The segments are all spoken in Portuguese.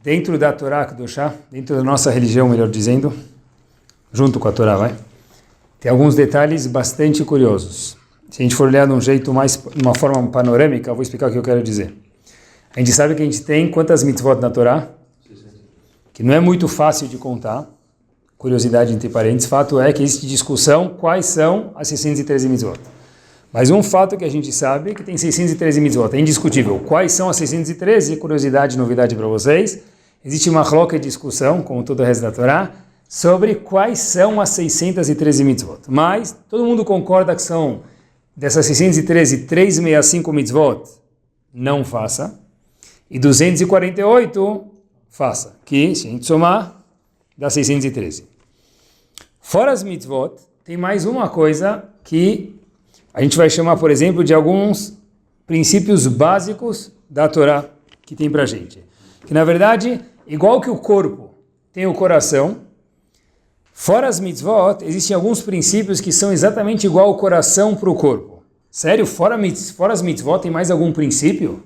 dentro da Torá Kedoshá, dentro da nossa religião, melhor dizendo, junto com a Torá, vai? Tem alguns detalhes bastante curiosos. Se a gente for olhar de um jeito mais, de uma forma panorâmica, eu vou explicar o que eu quero dizer. A gente sabe que a gente tem quantas mitzvot na Torá? Que não é muito fácil de contar. Curiosidade entre parênteses. Fato é que existe discussão quais são as 613 mitzvot. Mas um fato que a gente sabe é que tem 613 mitzvot. É indiscutível. Quais são as 613? Curiosidade, novidade para vocês. Existe uma chloca de discussão, como todo o resto da Torá, sobre quais são as 613 mitzvot. Mas todo mundo concorda que são dessas 613, 365 mitzvot, não faça. E 248, faça. Que, se a gente somar, dá 613. Fora as mitzvot, tem mais uma coisa que a gente vai chamar, por exemplo, de alguns princípios básicos da Torá que tem pra gente. Que, na verdade, igual que o corpo tem o coração, fora as mitzvot, existem alguns princípios que são exatamente igual ao coração para o corpo. Sério? Fora as mitzvot, tem mais algum princípio?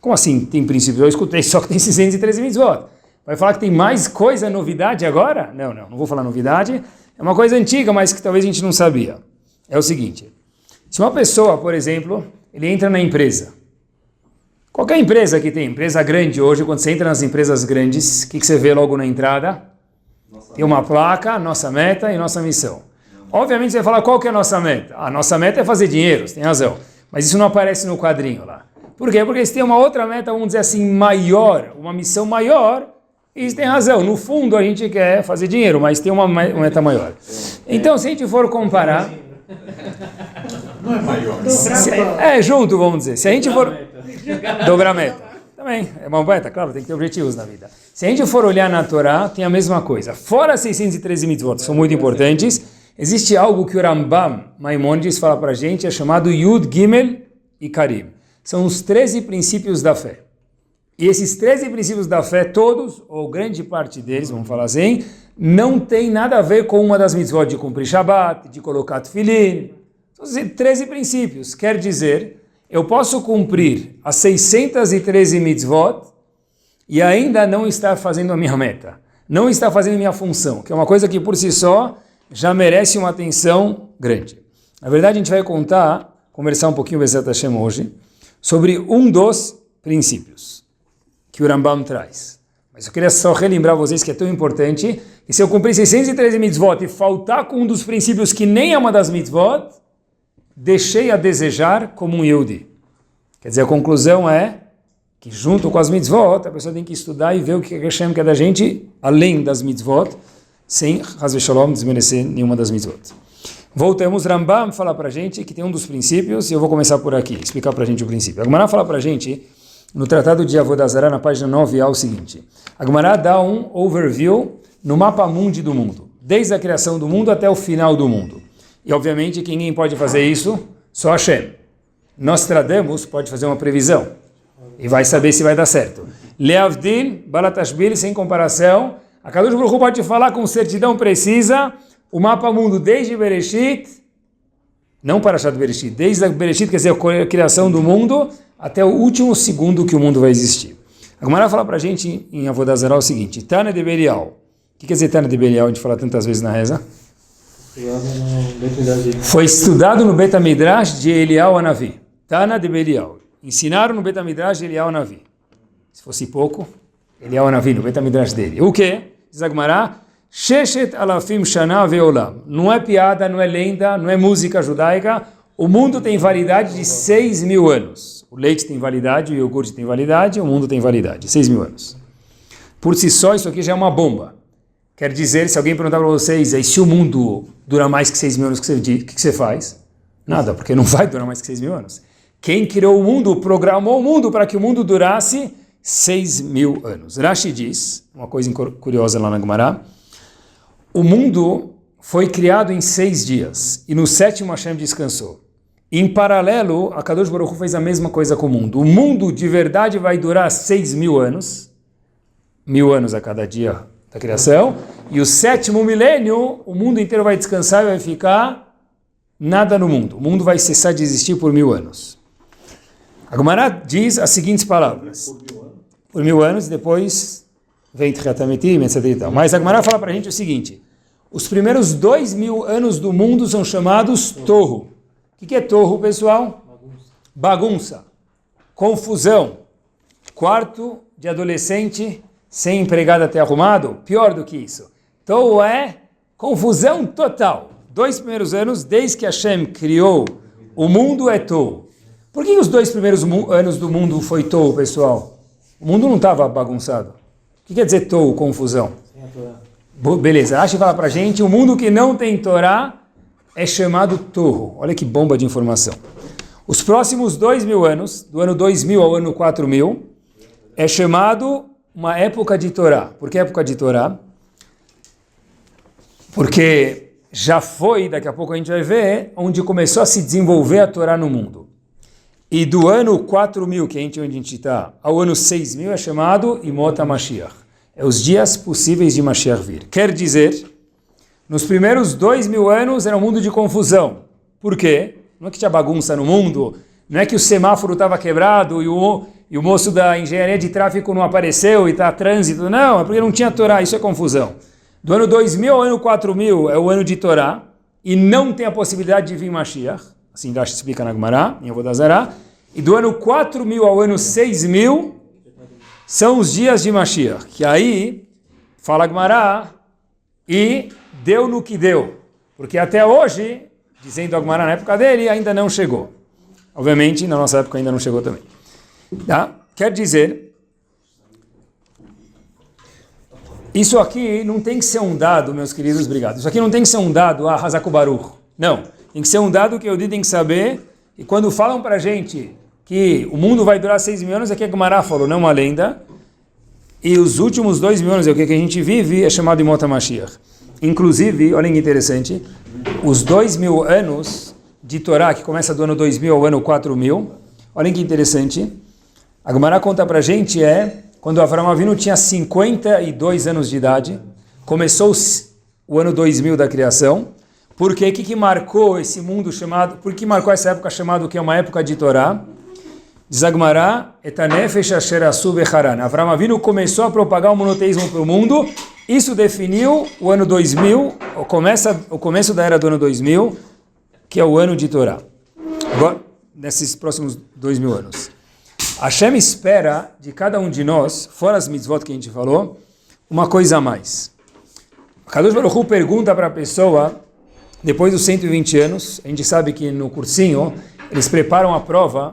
Como assim tem princípios? Eu escutei só que tem 613 mitzvot. Vai falar que tem mais coisa, novidade agora? Não vou falar novidade. É uma coisa antiga, mas que talvez a gente não sabia. É o seguinte, se uma pessoa, por exemplo, ele entra na empresa, qualquer empresa que tem, empresa grande hoje, quando você entra nas empresas grandes, o que você vê logo na entrada? Tem uma placa, nossa meta e nossa missão. Obviamente você vai falar, qual que é a nossa meta? A nossa meta é fazer dinheiro, você tem razão. Mas isso não aparece no quadrinho lá. Por quê? Porque eles têm uma outra meta, vamos dizer assim, maior, uma missão maior, e eles têm razão. No fundo a gente quer fazer dinheiro, mas tem uma meta maior. Então, se a gente for comparar... Não é maior. Junto, vamos dizer. Se a gente for... Dobrar a meta. Também, é uma meta, claro, tem que ter objetivos na vida. Se a gente for olhar na Torá, tem a mesma coisa. Fora 613 mitzvot, são muito importantes, existe algo que o Rambam Maimonides fala pra gente, é chamado Yud, Gimel e Karim. São os 13 princípios da fé. E esses 13 princípios da fé, todos, ou grande parte deles, vamos falar assim, não tem nada a ver com uma das mitzvot de cumprir Shabbat, de colocar tefilin. São 13 princípios. Quer dizer, eu posso cumprir as 613 mitzvot e ainda não estar fazendo a minha meta. Não estar fazendo a minha função, que é uma coisa que por si só já merece uma atenção grande. Na verdade, a gente vai conversar um pouquinho Bezat Hashem hoje, sobre um dos princípios que o Rambam traz. Mas eu queria só relembrar vocês que é tão importante que se eu cumprir 613 mitzvot e faltar com um dos princípios que nem é uma das mitzvot, deixei a desejar como um Yehudi. Quer dizer, a conclusão é que junto com as mitzvot, a pessoa tem que estudar e ver o que Hashem quer da gente, além das mitzvot, sem, Haz v'Shalom, desmerecer nenhuma das mitzvot. Voltamos, Rambam fala para a gente que tem um dos princípios, e eu vou começar por aqui, explicar para a gente o princípio. A Gemara fala para a gente, no Tratado de Avodah Zarah, na página 9a, o seguinte. A Gemara dá um overview no mapa mundi do mundo, desde a criação do mundo até o final do mundo. E, obviamente, que ninguém pode fazer isso, só Hashem. Nostradamus pode fazer uma previsão, e vai saber se vai dar certo. Leavdil, Balatashbil, sem comparação, a Kadosh Baruch Hu pode falar com certidão precisa, o mapa mundo desde Bereshit, não Parashat Bereshit, desde Bereshit, quer dizer, a criação do mundo, até o último segundo que o mundo vai existir. A Gemara fala pra gente em Avodah Zarah o seguinte, Tana de Belial. O que quer dizer Tana de Belial? A gente fala tantas vezes na reza. Foi estudado no Bet HaMidrash de Eliyahu Hanavi. Tana de Belial. Ensinaram no Bet HaMidrash de Eliyahu Hanavi. Se fosse pouco, Eliyahu Hanavi, no Bet HaMidrash dele. O quê? Diz a Gemara, Sheshet alafim shana ve'olam. Não é piada, não é lenda, não é música judaica. O mundo tem validade de 6.000 anos. O leite tem validade, o iogurte tem validade, o mundo tem validade. 6.000 anos. Por si só, isso aqui já é uma bomba. Quer dizer, se alguém perguntar para vocês, e se o mundo dura mais que 6.000 anos, o que você faz? Nada, porque não vai durar mais que 6.000 anos. Quem criou o mundo, programou o mundo para que o mundo durasse 6.000 anos. Rashi diz, uma coisa curiosa lá na Gemara, o mundo foi criado em 6 dias, e no 7º Hashem descansou. Em paralelo, a Kadosh Baruch Hu fez a mesma coisa com o mundo. O mundo de verdade vai durar 6.000 anos, 1.000 anos a cada dia da criação, e o 7º milênio, o mundo inteiro vai descansar e vai ficar nada no mundo. O mundo vai cessar de existir por 1.000 anos. A Gemara diz as seguintes palavras. Por 1.000 anos, depois vem Tchiat HaMetim, etc. E tal. Mas a Gemara fala para a gente o seguinte, os primeiros 2000 anos do mundo são chamados Torro. O que é Torro, pessoal? Bagunça, confusão, quarto de adolescente sem empregado até arrumado, pior do que isso. Torro é confusão total. 2 primeiros anos, desde que Hashem criou o mundo, é Torro. Por que os 2 primeiros anos do mundo foi Torro, pessoal? O mundo não estava bagunçado. O que quer dizer Torro, confusão? Beleza, Rashi fala pra gente, o mundo que não tem Torá é chamado Torro. Olha que bomba de informação. Os próximos 2000 anos, do ano 2000 ao ano 4000, é chamado uma época de Torá. Por que época de Torá? Porque já foi, daqui a pouco a gente vai ver, onde começou a se desenvolver a Torá no mundo. E do ano 4000, que é onde a gente está, ao ano 6000 é chamado Imot HaMashiach. É os dias possíveis de Mashiach vir. Quer dizer, nos primeiros 2000 anos era um mundo de confusão. Por quê? Não é que tinha bagunça no mundo, não é que o semáforo estava quebrado e o moço da engenharia de tráfego não apareceu e está trânsito. Não, é porque não tinha Torá, isso é confusão. Do ano 2000 ao ano 4000 é o ano de Torá e não tem a possibilidade de vir Mashiach. Assim Rashi explica na Gemara, em Avodah Zará. E do ano 4000 ao ano 6000 são os dias de Mashiach. Que aí, fala Gemara, e deu no que deu. Porque até hoje, dizendo a Gemara na época dele, ainda não chegou. Obviamente, na nossa época ainda não chegou também. Tá? Quer dizer, isso aqui não tem que ser um dado, meus queridos, obrigado. Isso aqui não tem que ser um dado, Hazak Baruch. Não. Tem que ser um dado que o Yehudi tem que saber. E quando falam pra gente que o mundo vai durar 6.000 anos, é que a Gemara falou, não uma lenda. E os últimos 2.000 anos, é o que a gente vive, é chamado de Imot HaMashiach. Inclusive, olha que interessante, os 2.000 anos de Torá, que começa do ano 2000 ao ano 4000, olha que interessante, a Gemara conta pra gente quando Avraham Avinu tinha 52 anos de idade, começou o ano 2000 da criação. Por quê? O que marcou esse mundo chamado, por que marcou essa época chamada que é uma época de Torá? Diz a Gemara, etanefesh asher asu becharan. Avraham Avinu começou a propagar o monoteísmo para o mundo. Isso definiu o ano 2000, o começo da era do ano 2000, que é o ano de Torá. Agora, nesses próximos 2000 anos. Hashem espera de cada um de nós, fora as mitzvot que a gente falou, uma coisa a mais. Kadosh Baruch Hu pergunta para a pessoa, depois dos 120 anos, a gente sabe que no cursinho, eles preparam a prova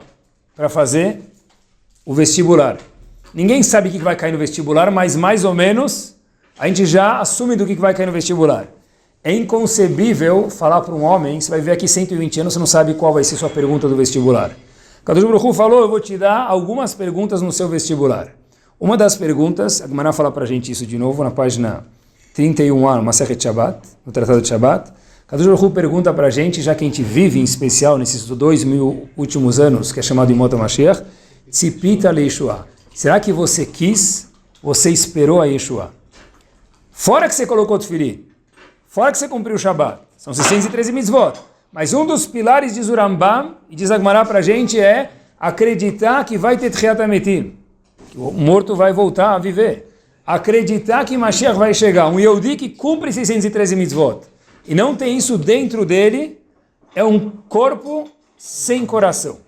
para fazer o vestibular. Ninguém sabe o que vai cair no vestibular, mas mais ou menos a gente já assume do que vai cair no vestibular. É inconcebível falar para um homem, você vai ver aqui 120 anos, você não sabe qual vai ser sua pergunta do vestibular. Kadosh Baruch Hu falou, eu vou te dar algumas perguntas no seu vestibular. Uma das perguntas, a Gemara fala para a gente isso de novo, na página 31a, no Masechet Shabbat, no Tratado de Shabbat. Kadosh Baruch Hu pergunta para a gente, já que a gente vive em especial nesses 2000 últimos anos, que é chamado Imot HaMashiach, Tzipita leYeshua. Será que você quis, você esperou a Yeshua? Fora que você colocou Tefilin, fora que você cumpriu o Shabbat, são 613 mitzvot. Mas um dos pilares de Zurambam, e diz a Gemara para a gente, é acreditar que vai ter Tchiat HaMetim, que o morto vai voltar a viver. Acreditar que Mashiach vai chegar. Um Yehudi que cumpre 613 mitzvot. E não tem isso dentro dele, é um corpo sem coração.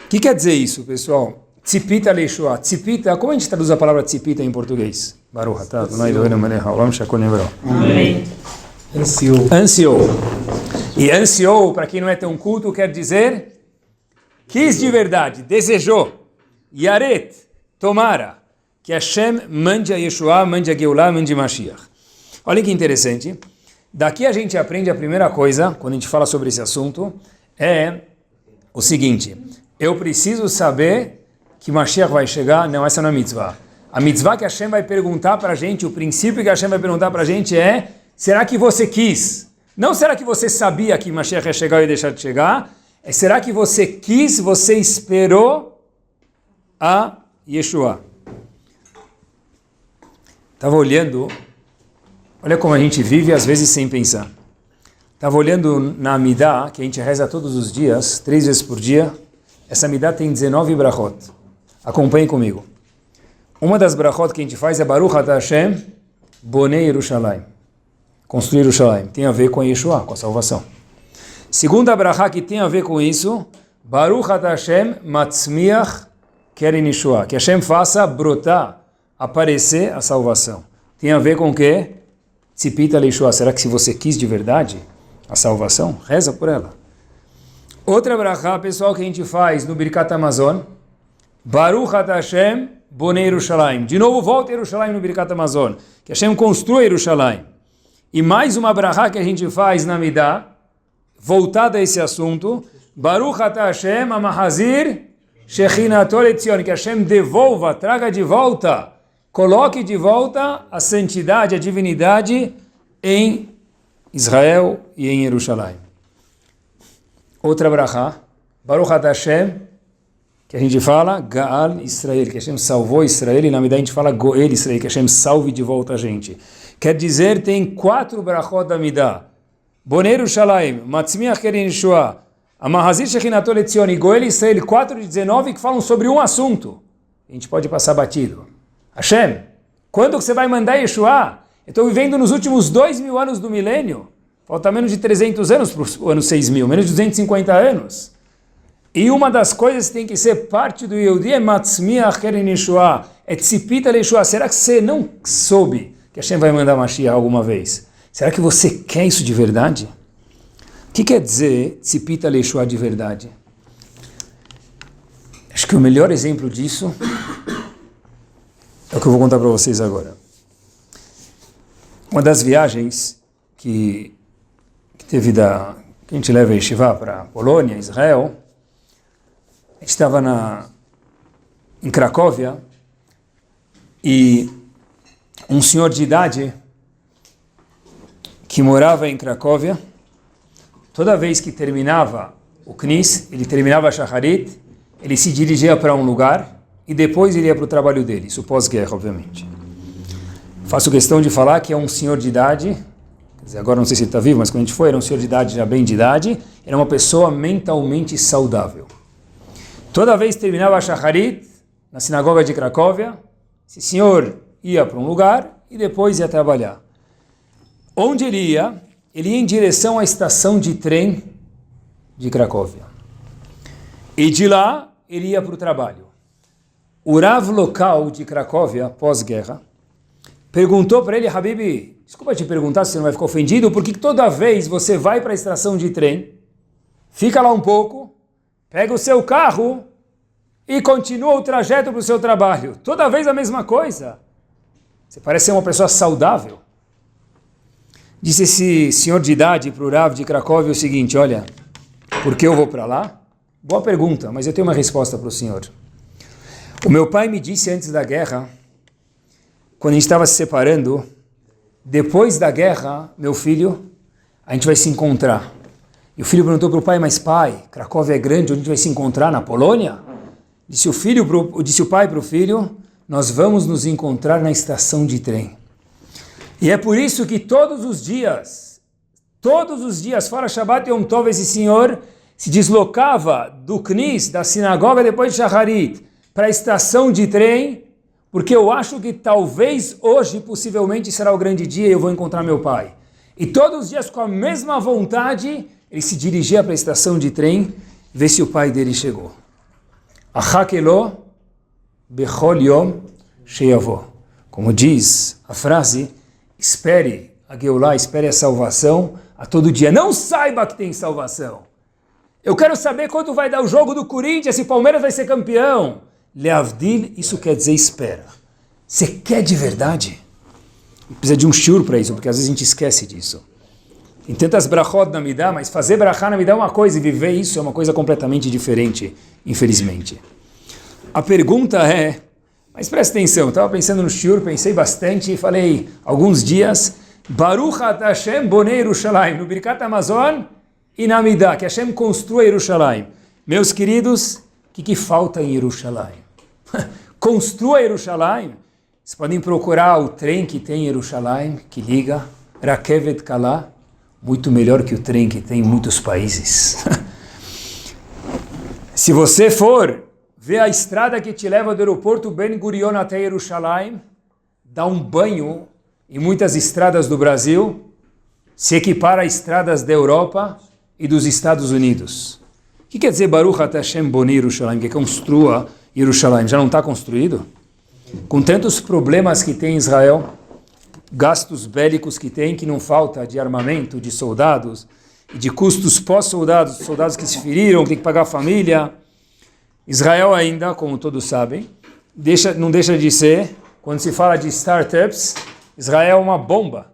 O que quer dizer isso, pessoal? Tzipita leYeshua. Tzipita, como a gente traduz a palavra tzipita em português? Baruch atah Adonai Eloheinu melech haolam shakol nevero. Amém. Ansiou. E ansiou, para quem não é tão culto, quer dizer quis de verdade, desejou. Yaret, tomara, que Hashem mande a Yeshua, mande a Geulah, mande a Mashiach. Olha que interessante. Daqui a gente aprende a primeira coisa, quando a gente fala sobre esse assunto, é o seguinte: eu preciso saber que Mashiach vai chegar. Não, essa não é a mitzvah. A mitzvah que Hashem vai perguntar para a gente, o princípio que Hashem vai perguntar para a gente é: será que você quis? Não será que você sabia que Mashiach ia chegar e deixar de chegar? É será que você quis, você esperou a Yeshua? Estava olhando, olha como a gente vive às vezes sem pensar. Estava olhando na Amidah, que a gente reza todos os dias, 3 vezes por dia. Essa Amidah tem 19 brachot. Acompanhe comigo. Uma das brachot que a gente faz é Baruch Atah Hashem Bonei Yerushalayim. Construir Yerushalayim. Tem a ver com Yeshua, com a salvação. Segunda brachá que tem a ver com isso, Baruch Atah Hashem Matzmiach Keren Yeshua. Que Hashem faça brotar, aparecer a salvação. Tem a ver com o quê? Tzipita Yeshua. Será que se você quis de verdade a salvação, reza por ela. Outra brachá, pessoal, que a gente faz no Birkat Hamazon, Baruch Atah Hashem Bonei Yerushalayim. De novo, volta Yerushalayim no Birkat Hamazon. Que Hashem construa Yerushalayim. E mais uma brachá que a gente faz na Midah, voltada a esse assunto, Baruch Atah Hashem Amahazir Shechinato Letzion. Que Hashem devolva, traga de volta, coloque de volta a santidade, a divinidade em Israel e em Yerushalayim. Outra brachá, Baruch Atah Hashem, que a gente fala Gaal Israel, que Hashem salvou Israel, e na verdade a gente fala Goel Israel, que Hashem salve de volta a gente. Quer dizer, tem 4 brachot da Midah. Bonei Yerushalayim, Matzmiach Keren Yeshua, Amahazir Shechinato Letzion e Goel Israel, 4 de 19, que falam sobre um assunto. A gente pode passar batido. Hashem, quando que você vai mandar Yeshua? Eu estou vivendo nos últimos 2.000 anos do milênio. Falta menos de 300 anos para o ano 6.000, menos de 250 anos. E uma das coisas que tem que ser parte do Yehudi é Matzmiach Keren Yeshua, é Tzipita Yeshua. Será que você não soube que Hashem vai mandar Mashiach alguma vez? Será que você quer isso de verdade? O que quer dizer Tzipita Yeshua de verdade? Acho que o melhor exemplo disso é o que eu vou contar para vocês agora. Uma das viagens que teve que a gente leva a Yeshiva para Polônia, Israel, a gente estava em Cracóvia e um senhor de idade que morava em Cracóvia, toda vez que terminava o Knis, ele terminava a Shacharit, ele se dirigia para um lugar e depois ele ia para o trabalho dele, isso pós-guerra, obviamente. Faço questão de falar que é um senhor de idade, quer dizer, agora não sei se ele está vivo, mas quando a gente foi, era um senhor de idade, já bem de idade, era uma pessoa mentalmente saudável. Toda vez que terminava a Shacharit, na sinagoga de Cracóvia, esse senhor ia para um lugar e depois ia trabalhar. Onde ele ia em direção à estação de trem de Cracóvia. E de lá, ele ia para o trabalho. O Rav local de Cracóvia, pós-guerra, perguntou para ele, Habibi, desculpa te perguntar se você não vai ficar ofendido, porque toda vez você vai para a estação de trem, fica lá um pouco, pega o seu carro e continua o trajeto para o seu trabalho. Toda vez a mesma coisa. Você parece ser uma pessoa saudável. Disse esse senhor de idade para o Rav de Cracóvia o seguinte, olha, por que eu vou para lá? Boa pergunta, mas eu tenho uma resposta para o senhor. O meu pai me disse antes da guerra, quando a gente estava se separando, depois da guerra, meu filho, a gente vai se encontrar. E o filho perguntou para o pai, mas pai, Cracóvia é grande, onde a gente vai se encontrar? Na Polônia? Disse o pai para o filho, nós vamos nos encontrar na estação de trem. E é por isso que todos os dias, fora Shabbat e Yom Tov, esse senhor se deslocava do Knis, da sinagoga depois de Shacharit, para a estação de trem, porque eu acho que talvez hoje, possivelmente, será o grande dia e eu vou encontrar meu pai. E todos os dias, com a mesma vontade, ele se dirigia para a estação de trem, ver se o pai dele chegou. Achakelo bechol yom sheyavo. Como diz a frase, espere a Geulah, espere a salvação a todo dia. Não saiba que tem salvação. Eu quero saber quando vai dar o jogo do Corinthians, se o Palmeiras vai ser campeão. Leavdil, isso quer dizer espera. Você quer de verdade? Precisa de um shiur para isso, porque às vezes a gente esquece disso. Tem tantas brachot na Midah, mas fazer brachá na Midah é uma coisa e viver isso é uma coisa completamente diferente, infelizmente. A pergunta é, mas presta atenção, eu estava pensando no shiur, pensei bastante e falei alguns dias, Baruch Atah Hashem Bonei Yerushalayim, no Birkat Hamazon e na Midah, que Hashem construa Yerushalayim. Meus queridos, o que falta em Yerushalayim? Construa Yerushalayim. Vocês podem procurar o trem que tem em Yerushalayim, que liga, Rakevet Kalá, muito melhor que o trem que tem em muitos países. Se você for vê a estrada que te leva do aeroporto Ben Gurion até Jerusalém, dá um banho em muitas estradas do Brasil, se equipara a estradas da Europa e dos Estados Unidos. O que quer dizer Baruch Atah Hashem Boni Yerushalayim, que construa Jerusalém? Já não está construído? Com tantos problemas que tem Israel, gastos bélicos que tem, que não falta de armamento, de soldados, e de custos pós-soldados, soldados que se feriram, que tem que pagar a família. Israel ainda, como todos sabem, não deixa de ser, quando se fala de startups, Israel é uma bomba.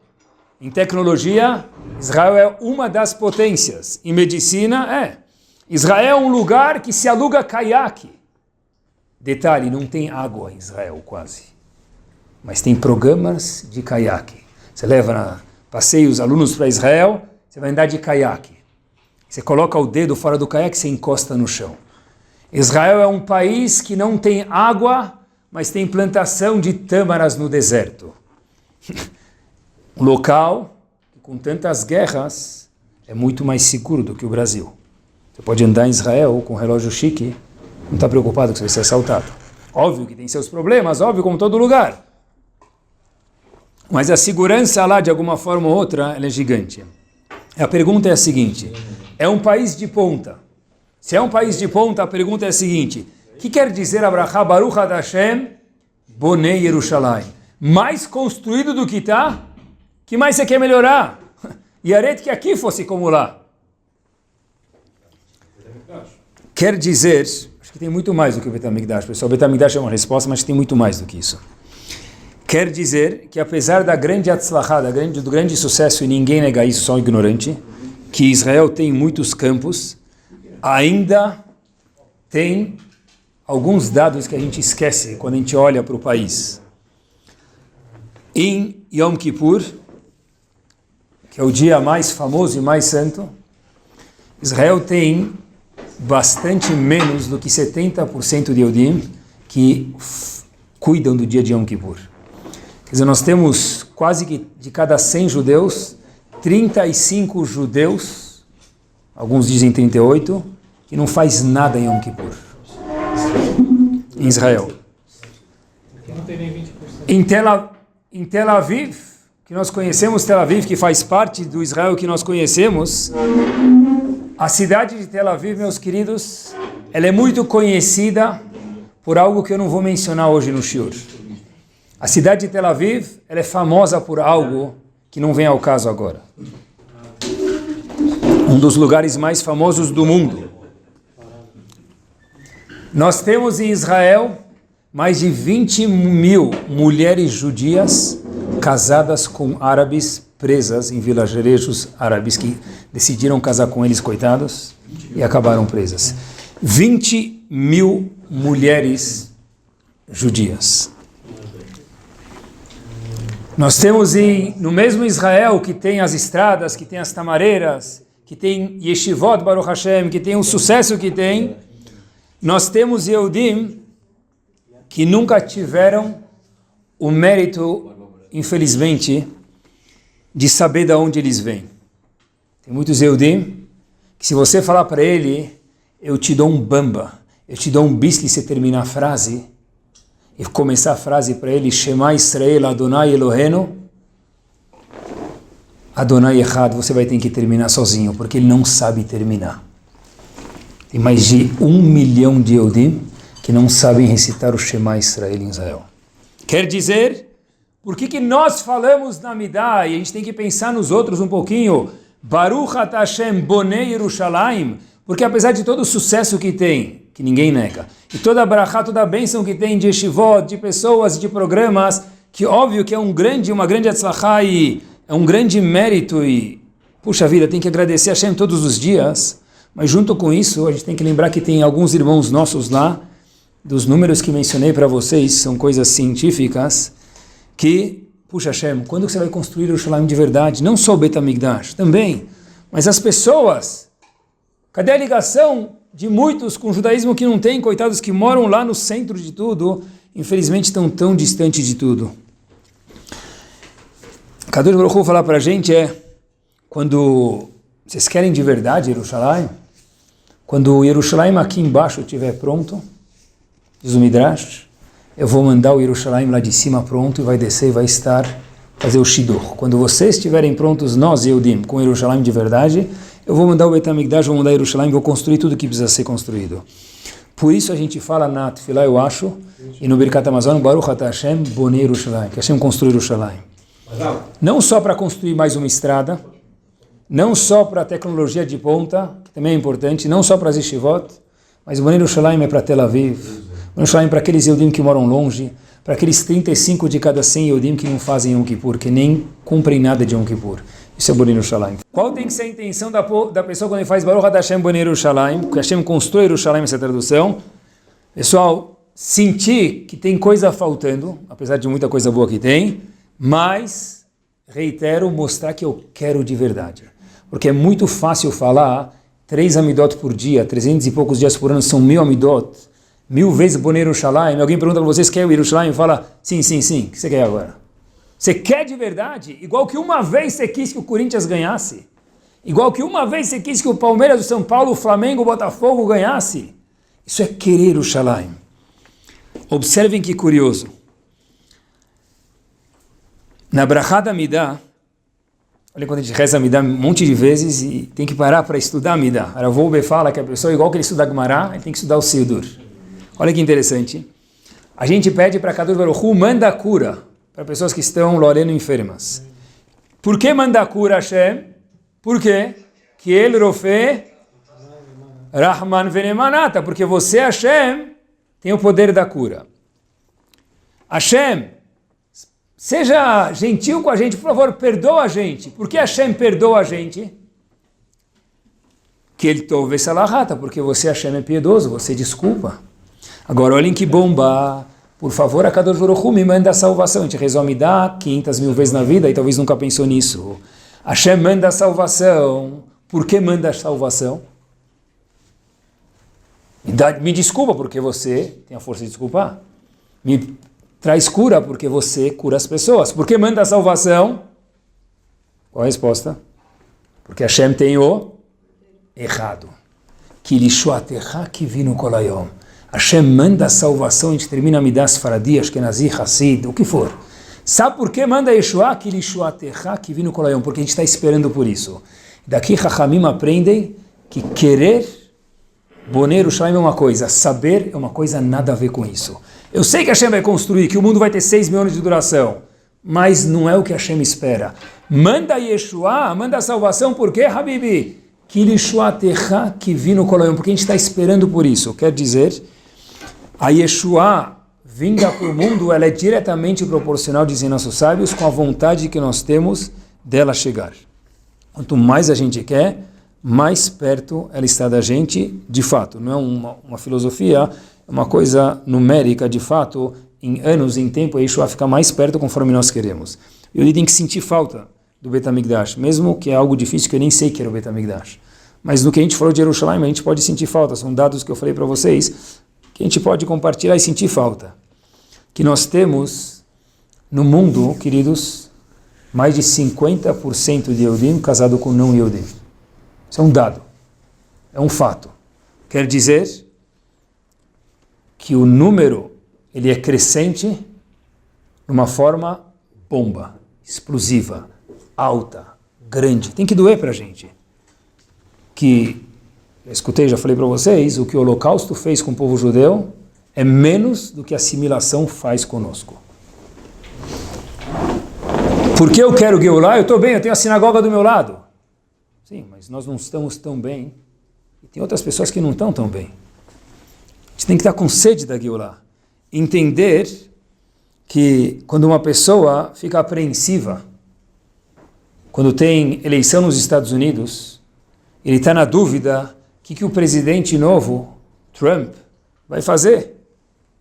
Em tecnologia, Israel é uma das potências. Em medicina, Israel é um lugar que se aluga caiaque. Detalhe, não tem água em Israel quase. Mas tem programas de caiaque. Você leva passeios alunos para Israel, você vai andar de caiaque. Você coloca o dedo fora do caiaque, você encosta no chão. Israel é um país que não tem água, mas tem plantação de tâmaras no deserto. Um local que com tantas guerras é muito mais seguro do que o Brasil. Você pode andar em Israel com um relógio chique, não está preocupado que você vai ser assaltado. Óbvio que tem seus problemas, óbvio, como todo lugar. Mas a segurança lá, de alguma forma ou outra, ela é gigante. A pergunta é a seguinte, é um país de ponta. Se é um país de ponta, a pergunta é a seguinte, o que quer dizer Abraha Baruch Atah Hashem Bonei Yerushalayim? Mais construído do que está? Que mais você quer melhorar? Yaret que aqui fosse como lá. Quer dizer, acho que tem muito mais do que o Bet HaMikdash, pessoal. O Bet HaMikdash é uma resposta, mas tem muito mais do que isso. Quer dizer que apesar da grande atzlachá, do grande sucesso, e ninguém nega isso, só um ignorante, que Israel tem muitos campos, ainda tem alguns dados que a gente esquece quando a gente olha para o país. Em Yom Kippur, que é o dia mais famoso e mais santo, Israel tem bastante menos do que 70% de Yehudim que cuidam do dia de Yom Kippur. Quer dizer, nós temos quase que de cada 100 judeus, 35 judeus, alguns dizem 38, que não faz nada em Yom Kippur. Em Israel. Não tem nem 20%. Em Tel Aviv, que nós conhecemos Tel Aviv, que faz parte do Israel que nós conhecemos, a cidade de Tel Aviv, meus queridos, ela é muito conhecida por algo que eu não vou mencionar hoje no shiur. A cidade de Tel Aviv, ela é famosa por algo que não vem ao caso agora. Um dos lugares mais famosos do mundo. Nós temos em Israel mais de 20 mil mulheres judias casadas com árabes, presas em vilarejos árabes que decidiram casar com eles, coitados, e acabaram presas. 20 mil mulheres judias. Nós temos no mesmo Israel, que tem as estradas, que tem as tamareiras, que tem Yeshivot Baruch Hashem, que tem o sucesso que tem, nós temos Yehudim que nunca tiveram o mérito, infelizmente, de saber de onde eles vêm. Tem muitos Yehudim que se você falar para ele, eu te dou um bamba, eu te dou um bisque se terminar a frase, e começar a frase para ele, Shema Israel Adonai Elohenu, Adonai Echad, você vai ter que terminar sozinho, porque ele não sabe terminar. Tem mais de 1 milhão de Yehudim que não sabem recitar o Shema Israel em Israel. Quer dizer, por que nós falamos na Midah, e a gente tem que pensar nos outros um pouquinho, Baruch Atah Hashem Bonei Yerushalayim, porque apesar de todo o sucesso que tem, que ninguém nega, e toda a brachá, toda a bênção que tem de yeshivot, de pessoas, de programas, que óbvio que é uma grande atzlachá e é um grande mérito e, puxa vida, tem que agradecer a Hashem todos os dias, mas junto com isso, a gente tem que lembrar que tem alguns irmãos nossos lá, dos números que mencionei para vocês, são coisas científicas, que, puxa Hashem, quando você vai construir o Yerushalayim de verdade, não só o Bet HaMikdash, também, mas as pessoas, cadê a ligação de muitos com o judaísmo que não tem, coitados que moram lá no centro de tudo, infelizmente estão tão distantes de tudo. Kadosh Baruch Hu falar para a gente quando vocês querem de verdade Yerushalayim, quando o Yerushalayim aqui embaixo estiver pronto, diz o Midrash, eu vou mandar o Yerushalayim lá de cima pronto e vai descer e vai fazer o Shidduch. Quando vocês estiverem prontos, nós, Yehudim, com o Yerushalayim de verdade, eu vou mandar o Beit HaMikdash, vou mandar o Yerushalayim, vou construir tudo que precisa ser construído. Por isso a gente fala na Tefillah, eu acho, e no Birkat Hamazon, Baruch Atah Hashem Bonei Yerushalayim, que Hashem construiu Yerushalayim. Não só para construir mais uma estrada, não só para a tecnologia de ponta, que também é importante, não só para as yeshivot, mas o Bonei Yerushalayim é para Tel Aviv, o Bonei Yerushalayim é para aqueles Yehudim que moram longe, para aqueles 35 de cada 100 Yehudim que não fazem Yom Kippur, que nem cumprem nada de Yom Kippur. Isso é Bonei Yerushalayim. Qual tem que ser a intenção da pessoa quando ele faz Baruch Atah Hashem Bonei Yerushalayim? Porque Hashem constrói Yerushalayim, essa tradução. Pessoal, sentir que tem coisa faltando, apesar de muita coisa boa que tem, mas, reitero, mostrar que eu quero de verdade. Porque é muito fácil falar 3 amidot por dia, 300 e poucos dias por ano são 1000 amidot, 1000 vezes Bonei Yerushalayim. Alguém pergunta para vocês, quer o Yerushalayim? E fala, sim, o que você quer agora? Você quer de verdade? Igual que uma vez você quis que o Corinthians ganhasse? Igual que uma vez você quis que o Palmeiras, o São Paulo, o Flamengo, o Botafogo ganhasse? Isso é querer Yerushalayim. Observem que curioso. Na Brachá da Midah, olha quando a gente reza a Midah um monte de vezes e tem que parar para estudar a Midah. Rav Wolbe fala que a pessoa, igual que ele estuda a Gemara, ele tem que estudar o Sidur. Olha que interessante. A gente pede para Kadosh Baruch Hu, manda a cura para pessoas que estão loreno enfermas. Por que manda a cura, Hashem? Por quê? Que ele rofe Rahman venemanata, porque você, Hashem, tem o poder da cura. Hashem, seja gentil com a gente, por favor, perdoa a gente. Por que Hashem perdoa a gente? Que ele tove salahata, porque você, Hashem, é piedoso, você desculpa. Agora, olhem que bomba. Por favor, a Kadosh Baruch Hu me manda a salvação. A gente rezou me dá 500.000 vezes na vida e talvez nunca pensou nisso. Hashem manda a salvação. Por que manda a salvação? Me desculpa porque você tem a força de desculpar. Me traz cura porque você cura as pessoas. Por que manda a salvação? Qual a resposta? Porque Hashem tem o errado. Que lishuatecha kivinu kolayom. Hashem manda a salvação, a gente termina a Midas Faradi, Ashkenazi, Hassid, o que for. Sabe por que manda Yeshua? Que lishuatecha kivinu kolayom. Porque a gente está esperando por isso. Daqui Chachamim aprendem que querer Bonei Yerushalayim é uma coisa, saber é uma coisa nada a ver com isso. Eu sei que Hashem vai construir, que o mundo vai ter 6 mil anos de duração, mas não é o que Hashem espera. Manda Yeshua, manda a salvação, por quê, Habibi? Que lishuatecha kivinu kolayom, porque a gente está esperando por isso. Quer dizer, a Yeshua vinda para o mundo, ela é diretamente proporcional, dizem nossos sábios, com a vontade que nós temos dela chegar. Quanto mais a gente quer, mais perto ela está da gente, de fato. Não é uma filosofia, é uma coisa numérica, de fato, em anos, em tempo, a Yeshua fica mais perto conforme nós queremos. E ele tem que sentir falta do Beit HaMikdash, mesmo que é algo difícil que eu nem sei que era o Beit HaMikdash. Mas no que a gente falou de Yerushalayim, a gente pode sentir falta. São dados que eu falei para vocês, que a gente pode compartilhar e sentir falta. Que nós temos no mundo, queridos, mais de 50% de Yehudim casado com não Yehudim. Isso é um dado, é um fato. Quer dizer que o número ele é crescente de uma forma bomba, explosiva, alta, grande. Tem que doer para a gente. Que, eu escutei, já falei para vocês, o que o Holocausto fez com o povo judeu é menos do que a assimilação faz conosco. Porque eu quero Geulah, eu estou bem, eu tenho a sinagoga do meu lado. Sim, mas nós não estamos tão bem. E tem outras pessoas que não estão tão bem. A gente tem que estar com sede da Geulah. Entender que quando uma pessoa fica apreensiva, quando tem eleição nos Estados Unidos, ele está na dúvida o que o presidente novo, Trump, vai fazer.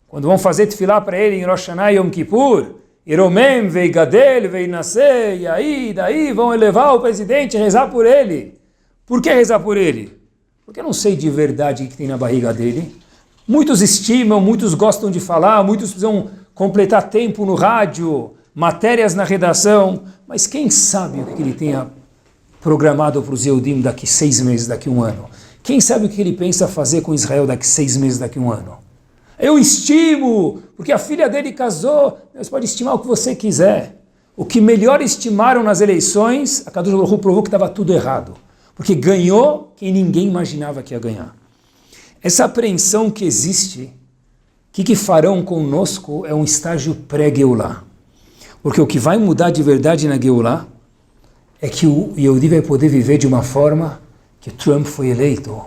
Quando vão fazer tefilá para ele em Rosh Hashanah e Yom Kippur, Iromem, Veigadel, Veinaseh, e aí, daí vão elevar o presidente e rezar por ele. Por que rezar por ele? Porque eu não sei de verdade o que tem na barriga dele. Muitos estimam, muitos gostam de falar, muitos precisam completar tempo no rádio, matérias na redação, mas quem sabe o que ele tenha programado para os Yehudim daqui 6 meses, daqui 1 ano? Quem sabe o que ele pensa fazer com Israel daqui 6 meses, daqui 1 ano? Eu estimo, porque a filha dele casou. Você pode estimar o que você quiser. O que melhor estimaram nas eleições, a Kadosh Baruch Hu provou que estava tudo errado. Porque ganhou quem ninguém imaginava que ia ganhar. Essa apreensão que existe, o que farão conosco é um estágio pré-Geulá. Porque o que vai mudar de verdade na Geulá é que o Yehudi vai poder viver de uma forma que o Trump foi eleito.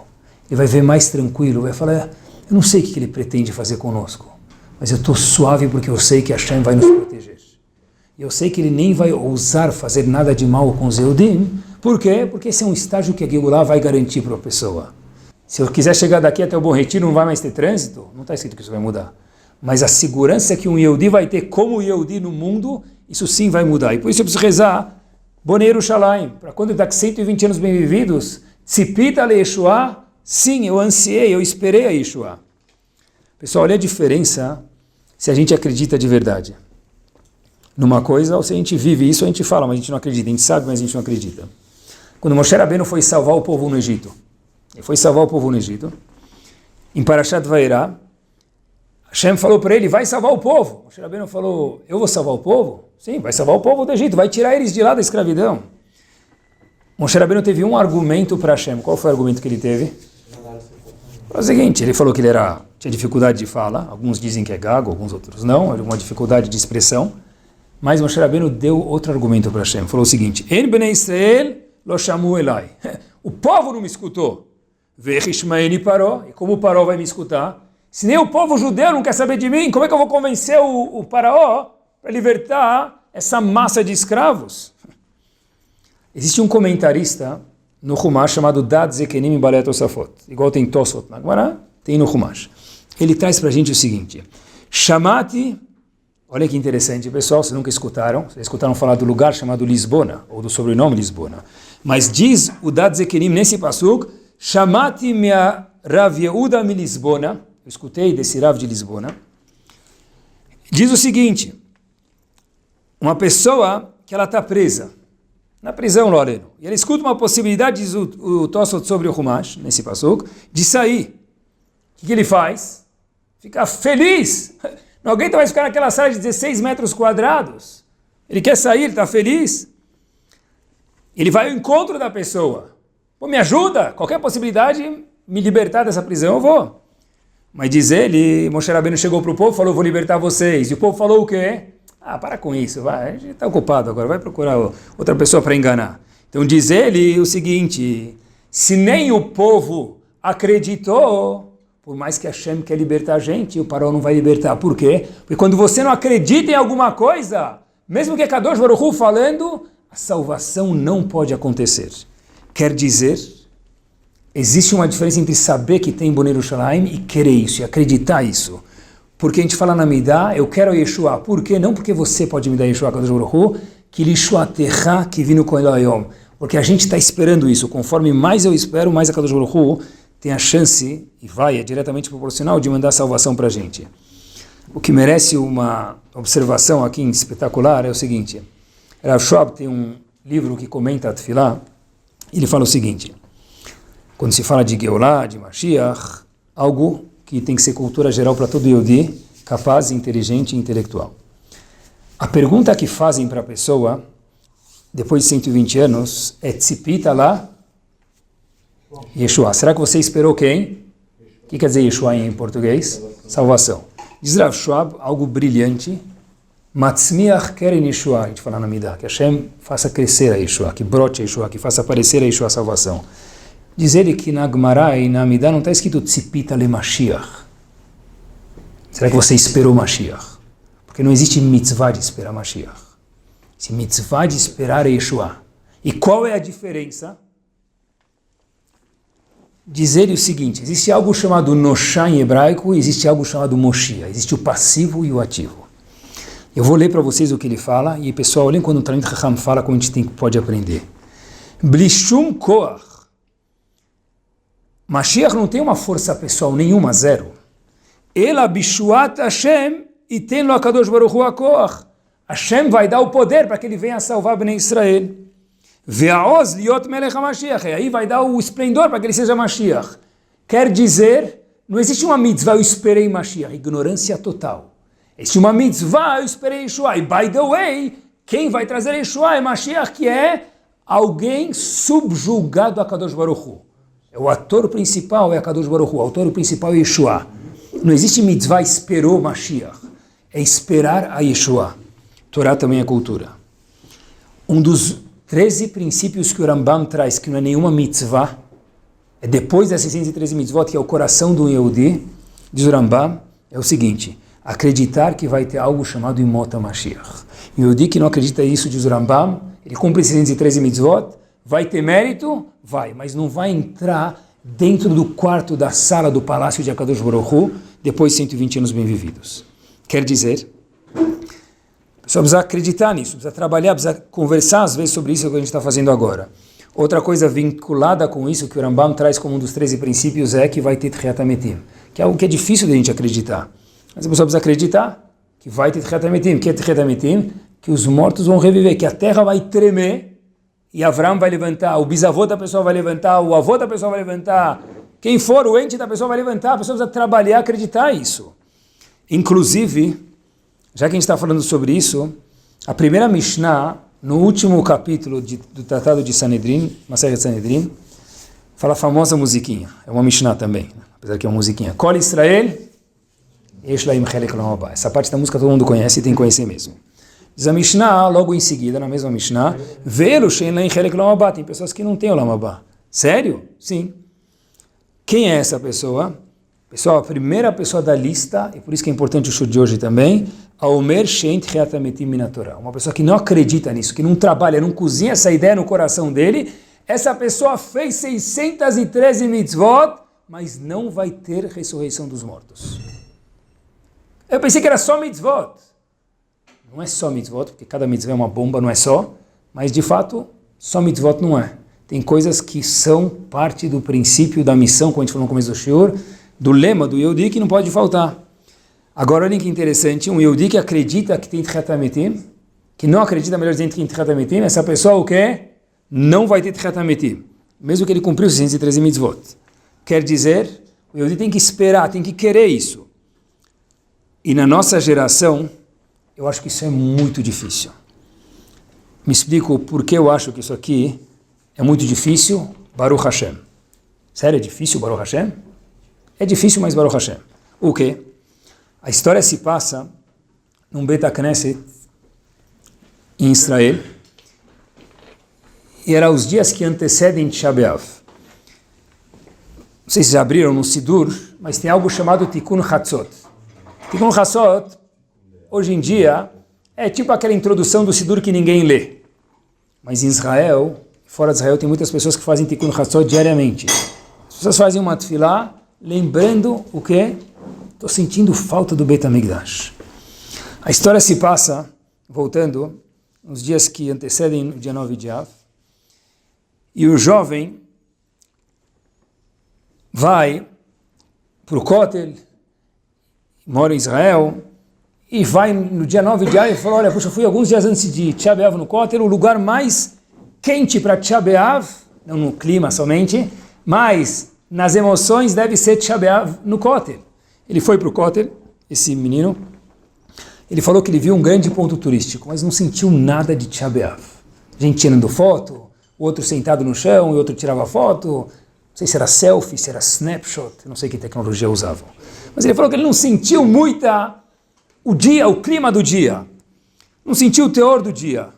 Ele vai ver mais tranquilo, vai falar, eu não sei o que ele pretende fazer conosco, mas eu estou suave porque eu sei que Hashem vai nos proteger. E eu sei que ele nem vai ousar fazer nada de mal com os Yehudim. Por quê? Porque esse é um estágio que a Geulá vai garantir para a pessoa. Se eu quiser chegar daqui até o Bom Retiro, não vai mais ter trânsito? Não está escrito que isso vai mudar. Mas a segurança que um Yehudi vai ter como Yehudi no mundo, isso sim vai mudar. E por isso eu preciso rezar, Bonei Yerushalayim, para quando eu dar 120 anos bem vividos, Tzipita le Yeshua, sim, eu ansiei, eu esperei a Yeshua. Pessoal, olha a diferença se a gente acredita de verdade numa coisa, ou se a gente vive isso, a gente fala, mas a gente não acredita, a gente sabe, mas a gente não acredita. Quando Moshe Rabbeinu foi salvar o povo no Egito, ele foi salvar o povo no Egito, em Parashat Vairá, Hashem falou para ele, vai salvar o povo. Moshe Rabbeinu falou, eu vou salvar o povo? Sim, vai salvar o povo do Egito, vai tirar eles de lá da escravidão. Moshe Rabbeinu teve um argumento para Hashem. Qual foi o argumento que ele teve? Foi o seguinte, ele falou que ele tinha dificuldade de fala, alguns dizem que é gago, alguns outros não, era uma dificuldade de expressão, mas Moshe Rabbeinu deu outro argumento para Hashem, falou o seguinte, En Bnei Israel lo shamu elai. O povo não me escutou. Vechishmaeni Paró, e como o Paró vai me escutar? Se nem o povo judeu não quer saber de mim, como é que eu vou convencer o Faraó para libertar essa massa de escravos? Existe um comentarista no Humash chamado Dad Zekenim Balei Tosafot, igual tem Tosfot na Gemara, tem no Humash. Ele traz para a gente o seguinte, Shamati, olha que interessante pessoal, vocês nunca escutaram, vocês escutaram falar do lugar chamado Lisbona, ou do sobrenome Lisbona, mas diz o Dad Zekenim nesse pasuk, Shamati mea Rav Yehuda mi Lisbona, eu escutei desse Rav de Lisbona, diz o seguinte, uma pessoa que ela está presa, na prisão, Loreno, e ela escuta uma possibilidade, diz o Tosfot sobre o Humash, nesse pasuk, de sair. O que ele faz? Fica feliz. Alguém vai ficar naquela sala de 16 metros quadrados. Ele quer sair, ele está feliz. Ele vai ao encontro da pessoa. Pô, me ajuda, qualquer possibilidade, me libertar dessa prisão, eu vou. Mas diz ele, Moshe Rabbeinu chegou para o povo e falou, vou libertar vocês. E o povo falou o quê? Ah, para com isso, vai, a gente está ocupado agora, vai procurar outra pessoa para enganar. Então diz ele o seguinte, se nem o povo acreditou, por mais que Hashem quer libertar a gente, o Paró não vai libertar. Por quê? Porque quando você não acredita em alguma coisa, mesmo que é Kadosh Baruch Hu falando, a salvação não pode acontecer. Quer dizer, existe uma diferença entre saber que tem Bonei Yerushalayim e querer isso, e acreditar isso. Porque a gente fala na Midá, eu quero a Yeshua. Por quê? Não porque você pode me dar Yeshua, Kadosh Baruch Hu, que Yeshua terra que vino com Elohim. Porque a gente está esperando isso. Conforme mais eu espero, mais a Kadosh Baruch Hu tem a chance, e vai, é diretamente proporcional, de mandar salvação para a gente. O que merece uma observação aqui espetacular é o seguinte. Rav Schwab tem um livro que comenta a Tefilá, ele fala o seguinte, quando se fala de Geulá, de Mashiach, algo que tem que ser cultura geral para todo Yehudi, capaz, inteligente e intelectual. A pergunta que fazem para a pessoa, depois de 120 anos, é Tzipita lá, Yeshua. Será que você esperou quem? O que quer dizer Yeshua em português? Salvação. Diz Rav Schwab, algo brilhante, Matzmiach keren Yeshua, a gente fala na Midah, que Hashem faça crescer a Yeshua, que brote a Yeshua, que faça aparecer a Yeshua a salvação. Diz ele que na Gemara e na Amidah não está escrito Tzipita le Mashiach. Será que você esperou Mashiach? Porque não existe mitzvah de esperar Mashiach. Esse mitzvah de esperar é Yeshua. E qual é a diferença? Diz ele o seguinte, existe algo chamado Noshá em hebraico e existe algo chamado Moshia. Existe o passivo e o ativo. Eu vou ler para vocês o que ele fala e pessoal, olhem quando o Talmid Chacham fala como a gente pode aprender. Blishum koach. Mashiach não tem uma força pessoal nenhuma, zero. Ela bishuat Hashem e tem lo HaKadosh Baruch Hu HaKoach. Hashem vai dar o poder para que ele venha salvar Bnei Israel. Ve'aoz liot melech HaMashiach. E aí vai dar o esplendor para que ele seja Mashiach. Quer dizer, não existe uma mitzvah, eu esperei Mashiach, ignorância total. Existe uma mitzvah, eu esperei Yeshua. E by the way, quem vai trazer Yeshua é Mashiach, que é alguém subjugado a Kadosh Baruch Hu. O ator principal é a Kadosh Baruch Hu, o ator principal é Yeshua. Não existe mitzvah, esperou Mashiach. É esperar a Yeshua. Torá também é cultura. Um dos 13 princípios que o Rambam traz, que não é nenhuma mitzvah, é depois das 613 mitzvot, que é o coração do Yehudi, diz o Rambam, é o seguinte: acreditar que vai ter algo chamado Imota Mashiach. O Yehudi que não acredita nisso, diz o Rambam, ele cumpre 613 mitzvot, vai ter mérito? Vai, mas não vai entrar dentro do quarto da sala do palácio de Akadosh Baruch Hu, depois de 120 anos bem vividos. Quer dizer, a pessoa precisa acreditar nisso, precisa trabalhar, precisa conversar às vezes sobre isso que a gente está fazendo agora. Outra coisa vinculada com isso, que o Rambam traz como um dos 13 princípios, é que vai ter Tchiat HaMetim, que é algo que é difícil de a gente acreditar. Mas a pessoa precisa acreditar que vai ter Tchiat HaMetim. Que é Tchiat HaMetim? Que os mortos vão reviver, que a terra vai tremer, e Avram vai levantar, o bisavô da pessoa vai levantar, o avô da pessoa vai levantar, quem for o ente da pessoa vai levantar, a pessoa precisa trabalhar, acreditar nisso. Inclusive, já que a gente está falando sobre isso, a primeira Mishnah, no último capítulo do Tratado de Sanedrin, Masechet Sanedrin, fala a famosa musiquinha. É uma Mishnah também, apesar que é uma musiquinha. Kol Israel, Yesh Laim Chelek L'Olam Haba. Essa parte da música todo mundo conhece e tem que conhecer mesmo. Diz a Mishnah, logo em seguida, na mesma Mishnah, Ve'elu Shein Laim Chelek L'Olam Haba. Tem pessoas que não têm Olam Haba. Sério? Sim. Quem é essa pessoa? Pessoal, a primeira pessoa da lista, e por isso que é importante o show de hoje também, Aomer Shein Tchiat HaMetim Min HaTorah. Uma pessoa que não acredita nisso, que não trabalha, não cozinha essa ideia no coração dele, essa pessoa fez 613 mitzvot, mas não vai ter ressurreição dos mortos. Eu pensei que era só mitzvot. Não é só mitzvot, porque cada mitzvah é uma bomba, não é só, mas de fato, só mitzvot não é. Tem coisas que são parte do princípio da missão, como a gente falou no começo do shiur, do lema do Yehudi, que não pode faltar. Agora, olha que interessante, um Yehudi que acredita que tem Tchiat HaMetim, que não acredita, melhor dizendo, que tem Tchiat HaMetim, essa pessoa o quê? Não vai ter Tchiat HaMetim, mesmo que ele cumpriu os 613 mitzvot. Quer dizer, o Yehudi tem que esperar, tem que querer isso. E na nossa geração, eu acho que isso é muito difícil. Me explico por que eu acho que isso aqui é muito difícil, Baruch Hashem. Sério, é difícil, Baruch Hashem? É difícil, mas Baruch Hashem. O quê? A história se passa num Beit HaKnesset em Israel, e era os dias que antecedem Tisha B'Av. Não sei se já abriram no Sidur, mas tem algo chamado Tikkun Chatzot. Tikkun Chatzot, hoje em dia, é tipo aquela introdução do Sidur que ninguém lê. Mas em Israel, fora de Israel, tem muitas pessoas que fazem Tikkun Chatzot diariamente. As pessoas fazem uma tefilá, lembrando o quê? Estou sentindo falta do Beit HaMikdash. A história se passa, voltando, nos dias que antecedem o dia 9 de Av, e o jovem vai para o Kotel, mora em Israel, e vai no dia 9 de Av e fala, olha, puxa, fui alguns dias antes de Tisha B'Av no Kotel, o lugar mais quente para Tisha B'Av, não no clima somente, mas nas emoções deve ser Tisha B'Av no Kotel. Ele foi para o Kotel, esse menino, ele falou que ele viu um grande ponto turístico, mas não sentiu nada de Tisha B'Av. Gente tirando foto, o outro sentado no chão, e o outro tirava foto, não sei se era selfie, se era snapshot, não sei que tecnologia usavam. Mas ele falou que ele não sentiu o dia, o clima do dia, não sentiu o teor do dia.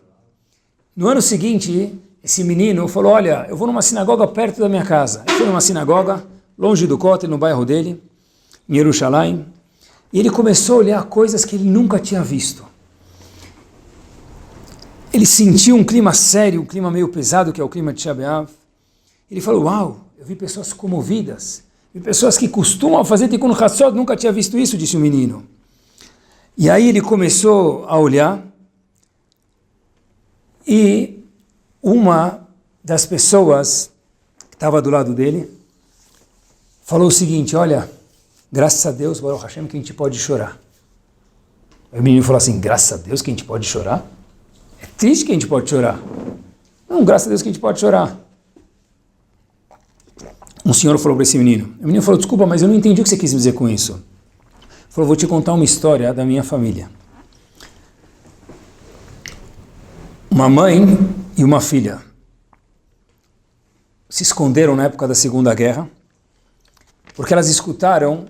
No ano seguinte, esse menino falou, olha, eu vou numa sinagoga perto da minha casa. Ele foi numa sinagoga, longe do Kotel, no bairro dele, em Jerusalém, e ele começou a olhar coisas que ele nunca tinha visto. Ele sentiu um clima sério, um clima meio pesado, que é o clima de Tisha B'Av. Ele falou, uau, eu vi pessoas comovidas, vi pessoas que costumam fazer Tikkun Chatzot, nunca tinha visto isso, disse o menino. E aí ele começou a olhar, e uma das pessoas que estava do lado dele falou o seguinte, olha, graças a Deus, Baruch Hashem, que a gente pode chorar. Aí o menino falou assim, graças a Deus que a gente pode chorar? É triste que a gente pode chorar. Não, graças a Deus que a gente pode chorar. um senhor falou para esse menino. O menino falou, desculpa, mas eu não entendi o que você quis dizer com isso. Ele falou, vou te contar uma história da minha família. Uma mãe e uma filha se esconderam na época da Segunda Guerra, porque elas escutaram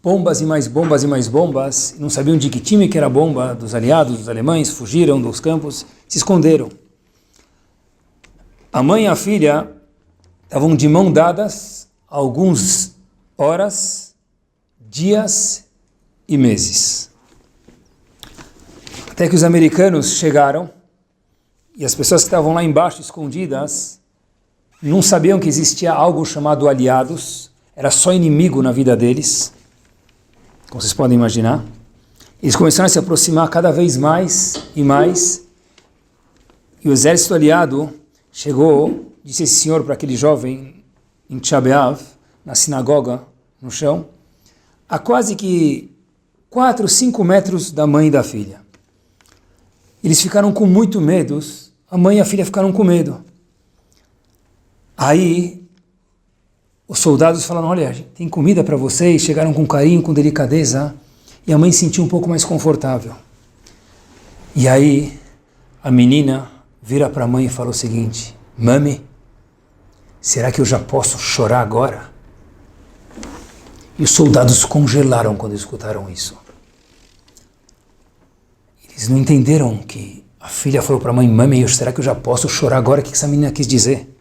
bombas e mais bombas e mais bombas, e não sabiam de que time que era a bomba, dos aliados, dos alemães, fugiram dos campos, se esconderam. A mãe e a filha estavam de mão dadas há algumas horas, dias e meses. Até que os americanos chegaram, e as pessoas que estavam lá embaixo, escondidas, não sabiam que existia algo chamado aliados, era só inimigo na vida deles, como vocês podem imaginar. Eles começaram a se aproximar cada vez mais, e o exército aliado chegou, disse esse senhor para aquele jovem em Tisha B'Av, na sinagoga, no chão, a quase que 4, 5 metros da mãe e da filha. Eles ficaram com muito medo, a mãe e a filha ficaram com medo. Aí, os soldados falaram, olha, tem comida para vocês, chegaram com carinho, com delicadeza, e a mãe se sentiu um pouco mais confortável. E aí, a menina vira para a mãe e fala o seguinte, mami, será que eu já posso chorar agora? E os soldados congelaram quando escutaram isso. Eles não entenderam que a filha falou para a mãe, mami, será que eu já posso chorar agora? O que essa menina quis dizer?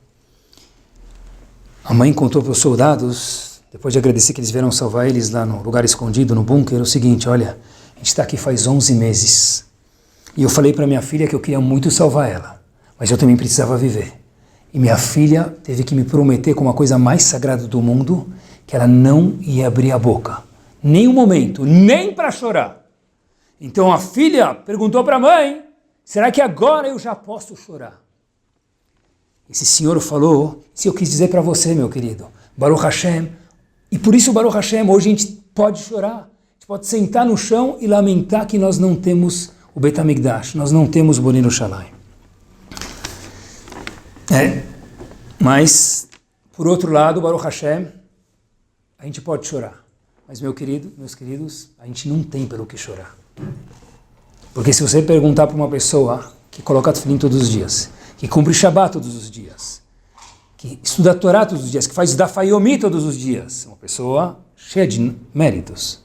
A mãe contou para os soldados, depois de agradecer que eles vieram salvar eles lá no lugar escondido, no bunker, o seguinte, olha, a gente está aqui faz 11 meses. E eu falei para minha filha que eu queria muito salvar ela, mas eu também precisava viver. E minha filha teve que me prometer como a coisa mais sagrada do mundo, que ela não ia abrir a boca. Nem um momento, nem para chorar. Então a filha perguntou para a mãe, será que agora eu já posso chorar? Esse senhor falou, se eu quis dizer para você, meu querido, Baruch Hashem, e por isso Baruch Hashem, hoje a gente pode chorar, a gente pode sentar no chão e lamentar que nós não temos o Beit HaMikdash, nós não temos o Boni Yerushalayim. Mas, por outro lado, Baruch Hashem, a gente pode chorar, mas meus queridos, a gente não tem pelo que chorar. Porque se você perguntar para uma pessoa que coloca tefilim todos os dias, que cumpre Shabbat todos os dias, que estuda a Torá todos os dias, que faz Daf Yomi todos os dias, uma pessoa cheia de méritos.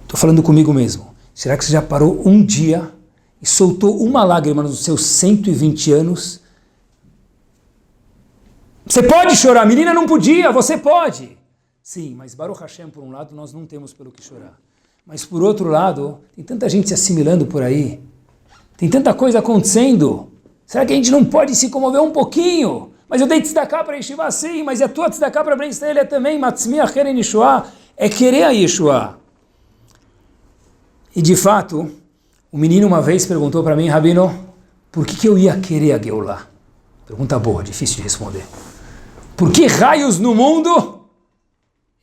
Estou falando comigo mesmo. Será que você já parou um dia e soltou uma lágrima nos seus 120 anos? Você pode chorar, a menina não podia, você pode. Sim, mas Baruch Hashem, por um lado, nós não temos pelo que chorar. Mas por outro lado, tem tanta gente se assimilando por aí, tem tanta coisa acontecendo. Será que a gente não pode se comover um pouquinho? Mas eu dei tzedakah para Yeshiva, sim, mas a tua tzedakah para Ben Israel é também, Matzmiach Keren Yeshua, é querer a Yeshua. E de fato, o menino uma vez perguntou para mim, Rabino, por que eu ia querer a Geulah? Pergunta boa, difícil de responder. Por que raios no mundo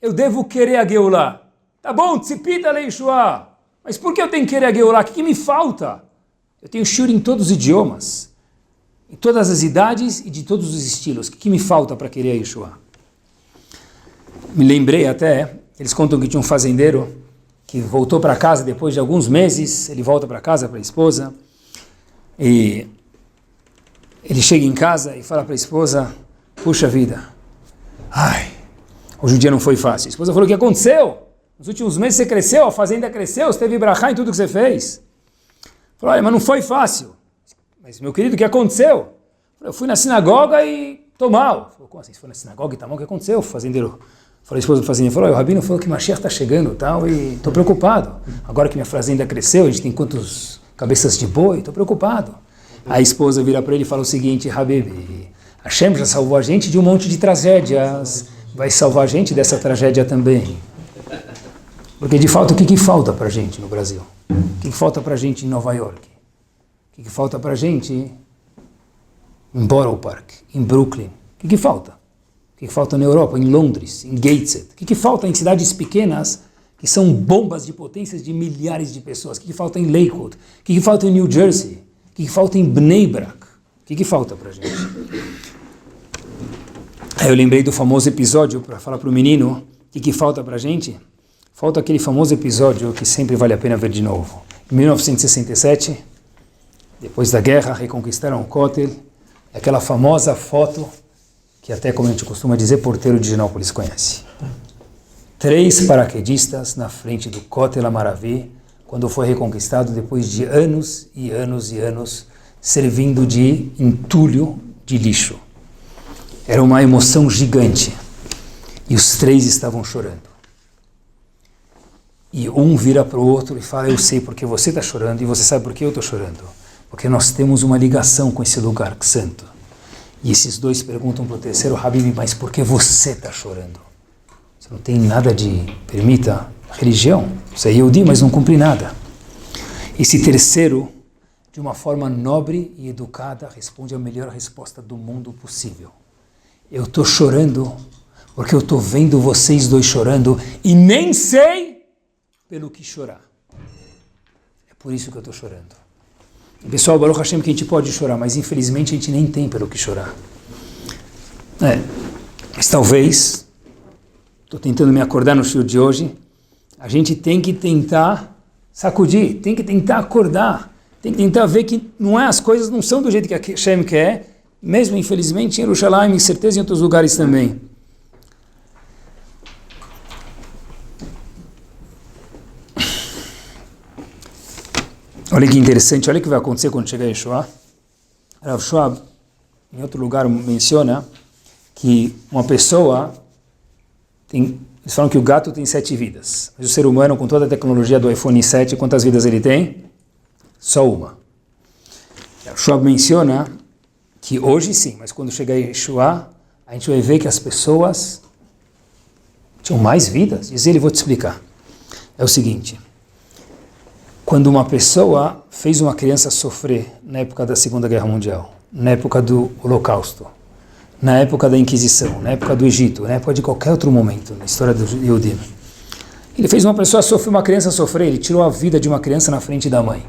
eu devo querer a Geulah? Tá bom, tzipita le Yeshua, mas por que eu tenho que querer a Geulah? O que me falta? Eu tenho shiur em todos os idiomas, em todas as idades e de todos os estilos. O que me falta para querer a Yeshua? Me lembrei até, eles contam que tinha um fazendeiro que voltou para casa depois de alguns meses, ele volta para casa, para a esposa, e ele chega em casa e fala para a esposa, puxa vida, hoje o dia não foi fácil. A esposa falou, o que aconteceu? Nos últimos meses você cresceu, a fazenda cresceu, você teve brachá em tudo que você fez. Falou, olha, mas não foi fácil. Mas, meu querido, o que aconteceu? Eu fui na sinagoga e estou mal. Falou, como assim? Você foi na sinagoga e está mal? O que aconteceu, fazendeiro? Falou, a esposa do fazendeiro falou, o Rabino falou que Mashiach está chegando tal, e estou preocupado. Agora que minha fazenda cresceu, a gente tem quantos cabeças de boi, estou preocupado. A esposa vira para ele e fala o seguinte, Habibi, Hashem já salvou a gente de um monte de tragédias, vai salvar a gente dessa tragédia também. Porque de fato, o que falta para a gente no Brasil? O que falta para a gente em Nova York? O que falta para a gente em Borough Park, em Brooklyn? O que falta? O que falta na Europa, em Londres, em Gateshead? O que falta em cidades pequenas que são bombas de potências de milhares de pessoas? O que falta em Lakewood? O que falta em New Jersey? O que falta em Bnei Brak? O que falta para a gente? Aí eu lembrei do famoso episódio, para falar para o menino, o que falta para a gente? Falta aquele famoso episódio que sempre vale a pena ver de novo. Em 1967, depois da guerra, reconquistaram o Kotel, aquela famosa foto, que até, como a gente costuma dizer, porteiro de Genópolis conhece. 3 paraquedistas na frente do Kotel Amaravi, quando foi reconquistado depois de anos e anos e anos, servindo de entulho de lixo. Era uma emoção gigante. E os 3 estavam chorando. E um vira para o outro e fala, eu sei porque você está chorando e você sabe por que eu estou chorando. Porque nós temos uma ligação com esse lugar santo. E esses 2 perguntam para o terceiro, Habib, mas por que você está chorando? Você não tem nada de, permita, religião. Você é Yehudi, mas não cumpre nada. Esse terceiro, de uma forma nobre e educada, responde a melhor resposta do mundo possível. Eu estou chorando porque eu estou vendo vocês 2 chorando e nem sei pelo que chorar. É por isso que eu estou chorando. E pessoal, Baruch Hashem, que a gente pode chorar, mas infelizmente a gente nem tem pelo que chorar. Mas talvez, estou tentando me acordar no show de hoje, a gente tem que tentar sacudir, tem que tentar acordar, tem que tentar ver que as coisas não são do jeito que a Hashem quer, mesmo infelizmente em Jerusalém, em certeza em outros lugares também. Olha que interessante, olha o que vai acontecer quando chegar Yeshua. Rav Schwab, em outro lugar, menciona que uma pessoa tem... Eles falam que o gato tem 7 vidas. Mas o ser humano, com toda a tecnologia do iPhone 7, quantas vidas ele tem? Só uma. Rav Schwab menciona que hoje sim, mas quando chegar Yeshua, a gente vai ver que as pessoas tinham mais vidas. Diz ele, vou te explicar. É o seguinte... Quando uma pessoa fez uma criança sofrer na época da Segunda Guerra Mundial, na época do Holocausto, na época da Inquisição, na época do Egito, na época de qualquer outro momento na história do Yehudi, ele fez uma pessoa sofrer, uma criança sofrer, ele tirou a vida de uma criança na frente da mãe.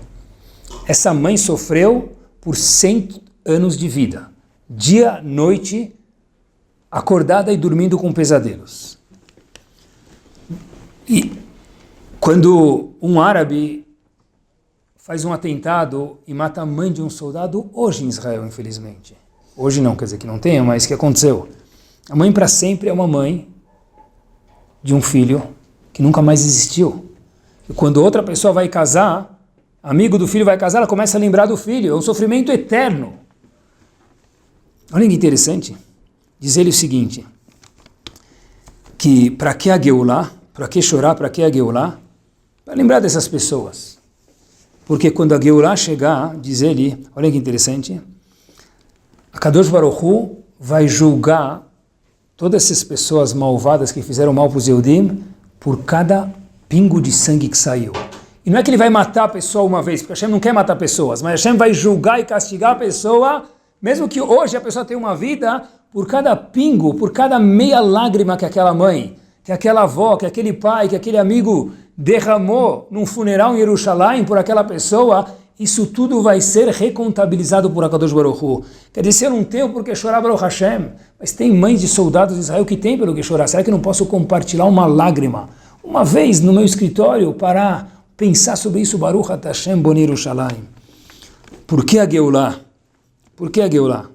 Essa mãe sofreu por 100 anos de vida, dia, noite, acordada e dormindo com pesadelos. E quando um árabe faz um atentado e mata a mãe de um soldado, hoje em Israel, infelizmente. Hoje não, quer dizer que não tenha, mas o que aconteceu? A mãe para sempre é uma mãe de um filho que nunca mais existiu. E quando outra pessoa vai casar, amigo do filho vai casar, ela começa a lembrar do filho, é um sofrimento eterno. Olha que interessante. Diz ele o seguinte, que para que a Geulah, para que chorar, para que a Geulah? Para lembrar dessas pessoas. Porque quando a Geulah chegar, diz ele, olha que interessante, a Kadosh Baruch Hu vai julgar todas essas pessoas malvadas que fizeram mal para os Yehudim por cada pingo de sangue que saiu. E não é que ele vai matar a pessoa uma vez, porque Hashem não quer matar pessoas, mas Hashem vai julgar e castigar a pessoa, mesmo que hoje a pessoa tenha uma vida, por cada pingo, por cada meia lágrima que aquela mãe, que aquela avó, que aquele pai, que aquele amigo derramou num funeral em Jerusalém por aquela pessoa, isso tudo vai ser recontabilizado por Akadosh Baruch Hu. Quer dizer, se eu não tenho por que chorar Baruch Hashem, mas tem mães de soldados de Israel que têm pelo que chorar, será que eu não posso compartilhar uma lágrima? Uma vez no meu escritório para pensar sobre isso, Baruch Hashem Boni Yerushalayim. Por que a Geulah? Por que a Geulah?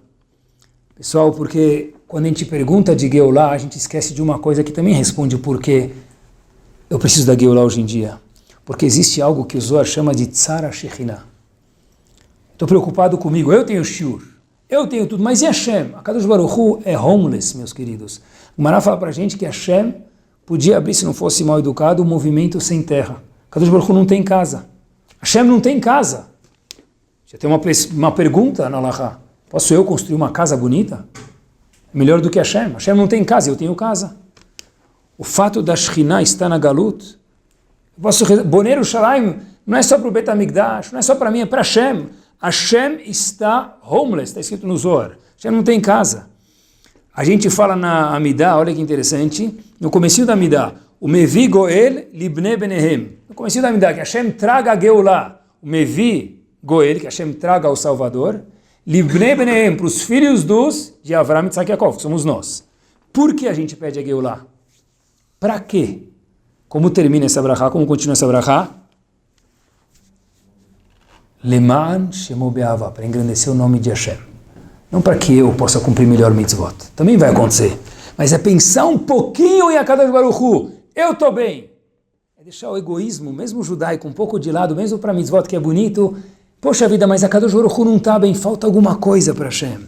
Pessoal, porque quando a gente pergunta de Geulah, a gente esquece de uma coisa que também responde o porquê eu preciso da Geulah hoje em dia. Porque existe algo que o Zohar chama de Tzara Shekhinah. Estou preocupado comigo, eu tenho shiur, eu tenho tudo, mas e Hashem? A Kadosh Baruch Hu é homeless, meus queridos. O Mará fala para a gente que Hashem podia abrir, se não fosse mal educado, um movimento sem terra. A Kadosh Baruch Hu não tem casa. Hashem não tem casa. Já tem uma pergunta na Halachá. Posso eu construir uma casa bonita? Melhor do que Hashem. Hashem não tem casa, eu tenho casa. O fato da Shekhinah estar na Galut, Boni Yerushalayim não é só para o Bet HaMikdash, não é só para mim, é para Hashem. Hashem está homeless, está escrito no Zohar. Hashem não tem casa. A gente fala na Amidah, olha que interessante, no comecinho da Amidah, o Mevi Goel Libne Benehem. No comecinho da Amidah, que Hashem traga a Geulah. O Mevi Goel, que Hashem traga o Salvador. Libne Benehem, para os filhos de Avraham, Yitzhak e Yaakov, que somos nós. Por que a gente pede a Geulah? Para quê? Como termina essa brachá? Como continua essa brachá? Leman Shemo Be'ava, para engrandecer o nome de Hashem. Não para que eu possa cumprir melhor mitzvot. Também vai acontecer. Mas é pensar um pouquinho em Akadosh Baruch Hu. Eu estou bem. É deixar o egoísmo, mesmo judaico, um pouco de lado, mesmo para mitzvot que é bonito. Poxa vida, mas Akadosh Baruch Hu não está bem, falta alguma coisa para Hashem.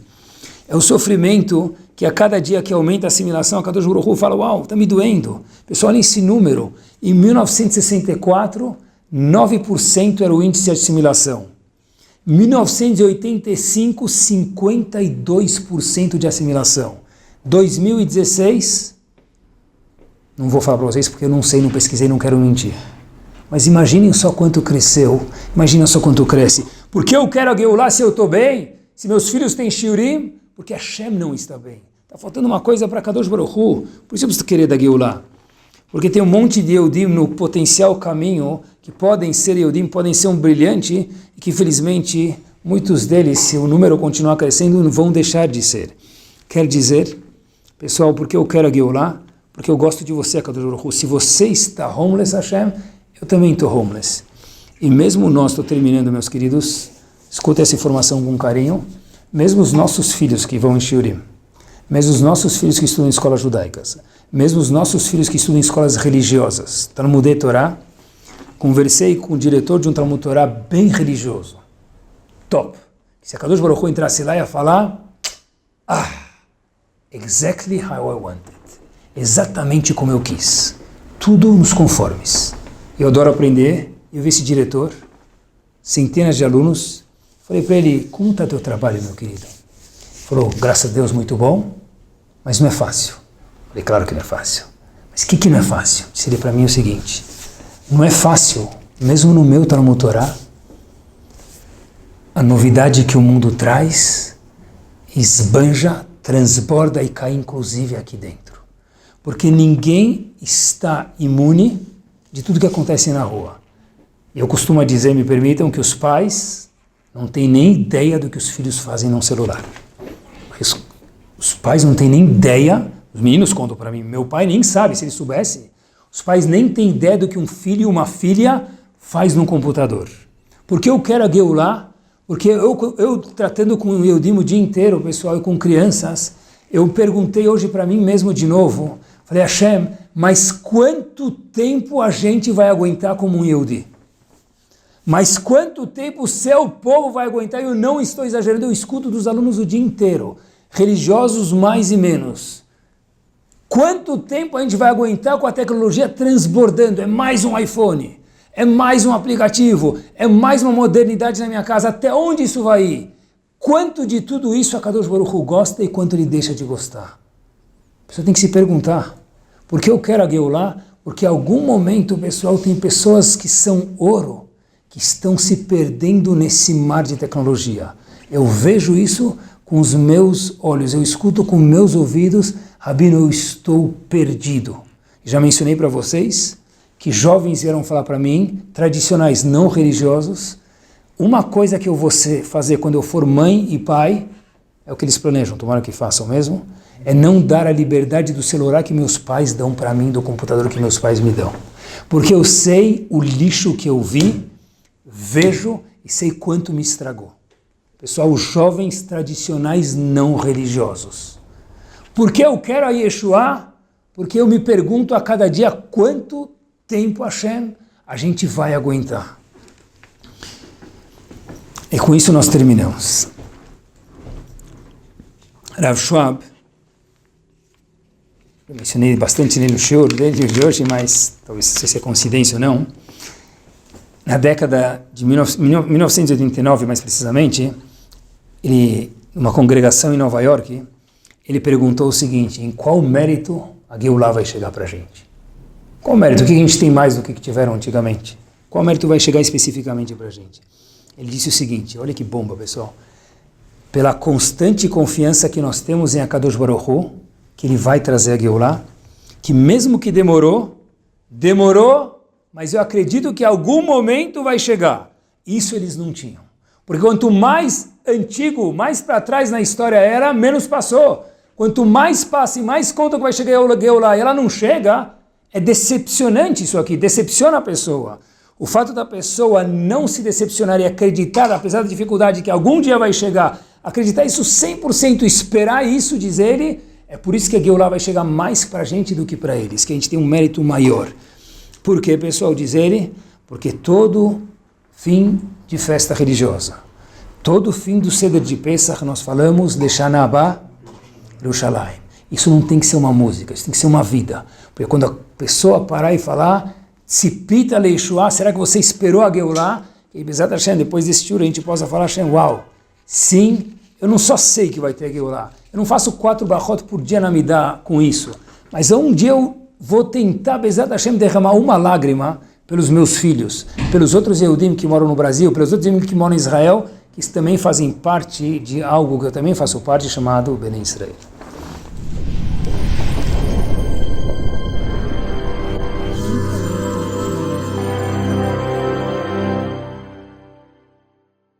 É o sofrimento que a cada dia que aumenta a assimilação, Akadosh Baruch Hu fala, uau, está me doendo. Pessoal, olha esse número. Em 1964, 9% era o índice de assimilação. 1985, 52% de assimilação. 2016, não vou falar para vocês porque eu não sei, não pesquisei, não quero mentir. Mas imaginem só quanto cresceu, imagina só quanto cresce. Por que eu quero a Geulah se eu estou bem? Se meus filhos têm shiurim? Porque Hashem não está bem. Está faltando uma coisa para Kadosh Baruch Hu, por isso eu preciso querer da Geulah. Porque tem um monte de Yehudim no potencial caminho, que podem ser Yehudim, podem ser um brilhante, e que infelizmente muitos deles, se o número continuar crescendo, não vão deixar de ser. Quer dizer, pessoal, porque eu quero a Geulah? Porque eu gosto de você, Kadosh Baruch Hu. Se você está homeless, Hashem, eu também estou homeless. E mesmo nós, estou terminando, meus queridos, escuta essa informação com carinho, mesmo os nossos filhos que vão em Shiurim, mesmo os nossos filhos que estudam em escolas judaicas, mesmo os nossos filhos que estudam em escolas religiosas, Talmudei Torá, conversei com o diretor de um Talmud Torá bem religioso, top. Se a Kadosh Baruch Hu entrasse lá e ia falar, exactly how I wanted, exatamente como eu quis, tudo nos conformes. Eu adoro aprender, eu vi esse diretor, centenas de alunos, falei para ele, como está teu trabalho, meu querido? Ele falou, graças a Deus, muito bom, mas não é fácil. Falei, claro que não é fácil. Mas o que não é fácil? Disse ele para mim o seguinte, não é fácil, mesmo no meu Talmud Torá, a novidade que o mundo traz, esbanja, transborda e cai inclusive aqui dentro. Porque ninguém está imune de tudo que acontece na rua. Eu costumo dizer, me permitam, que os pais não têm nem ideia do que os filhos fazem no celular. Os pais não têm nem ideia, os meninos contam para mim, meu pai nem sabe, se ele soubesse, os pais nem têm ideia do que um filho e uma filha faz no computador. Porque eu quero a Geulah, porque eu tratando com o Yehudim o dia inteiro, pessoal, e com crianças, eu perguntei hoje para mim mesmo de novo, falei, Hashem, mas quanto tempo a gente vai aguentar como um Yehudi? Mas quanto tempo o seu povo vai aguentar? Eu não estou exagerando, eu escuto dos alunos o dia inteiro, religiosos mais e menos. Quanto tempo a gente vai aguentar com a tecnologia transbordando? É mais um iPhone, é mais um aplicativo, é mais uma modernidade na minha casa. Até onde isso vai ir? Quanto de tudo isso a Kadosh Baruch Hu gosta e quanto ele deixa de gostar? A pessoa tem que se perguntar, por que eu quero a Geulah? Porque em algum momento, pessoal, tem pessoas que são ouro, que estão se perdendo nesse mar de tecnologia. Eu vejo isso com os meus olhos, eu escuto com meus ouvidos, Rabino, eu estou perdido. Já mencionei para vocês que jovens vieram falar para mim, tradicionais não religiosos, uma coisa que eu vou fazer quando eu for mãe e pai, é o que eles planejam, tomara que façam mesmo, é não dar a liberdade do celular que meus pais dão para mim, do computador que meus pais me dão. Porque eu sei o lixo que eu vi, vejo e sei quanto me estragou. Pessoal, os jovens tradicionais não religiosos. Por que eu quero a Yeshua? Porque eu me pergunto a cada dia quanto tempo, Hashem, a gente vai aguentar. E com isso nós terminamos. Rav Schwab, eu mencionei bastante nele no shiur dele de hoje, mas talvez não sei se é coincidência ou não. Na década de 1989, mais precisamente, ele, numa congregação em Nova York, ele perguntou o seguinte, em qual mérito a Geulah vai chegar para a gente? Qual mérito? O que a gente tem mais do que tiveram antigamente? Qual mérito vai chegar especificamente para a gente? Ele disse o seguinte, olha que bomba, pessoal. Pela constante confiança que nós temos em Akadosh Baruch Hu, que ele vai trazer a Geulah, que mesmo que demorou, mas eu acredito que em algum momento vai chegar. Isso eles não tinham. Porque quanto mais antigo, mais para trás na história era, menos passou. Quanto mais passa e mais conta que vai chegar a Geulah e ela não chega, é decepcionante isso aqui, decepciona a pessoa. O fato da pessoa não se decepcionar e acreditar, apesar da dificuldade que algum dia vai chegar, acreditar isso 100%, esperar isso, diz ele, é por isso que a Geulah vai chegar mais para a gente do que para eles, que a gente tem um mérito maior. Por quê, pessoal, diz ele? Porque todo fim de festa religiosa, todo fim do Seder de Pesach, nós falamos, Leshana Haba Yerushalayim. Isso não tem que ser uma música, isso tem que ser uma vida. Porque quando a pessoa parar e falar, Tzipita Leishua, será que você esperou a Geulah? E Bezat Hashem, depois desse tour a gente possa falar, Hashem, uau, sim, eu não só sei que vai ter a Geulah, eu não faço 4 brachot por dia na Midá com isso, mas um dia eu vou tentar, Bezat Hashem, derramar uma lágrima pelos meus filhos, pelos outros Yehudim que moram no Brasil, pelos outros Yehudim que moram em Israel, que também fazem parte de algo que eu também faço parte, chamado Bnei Israel.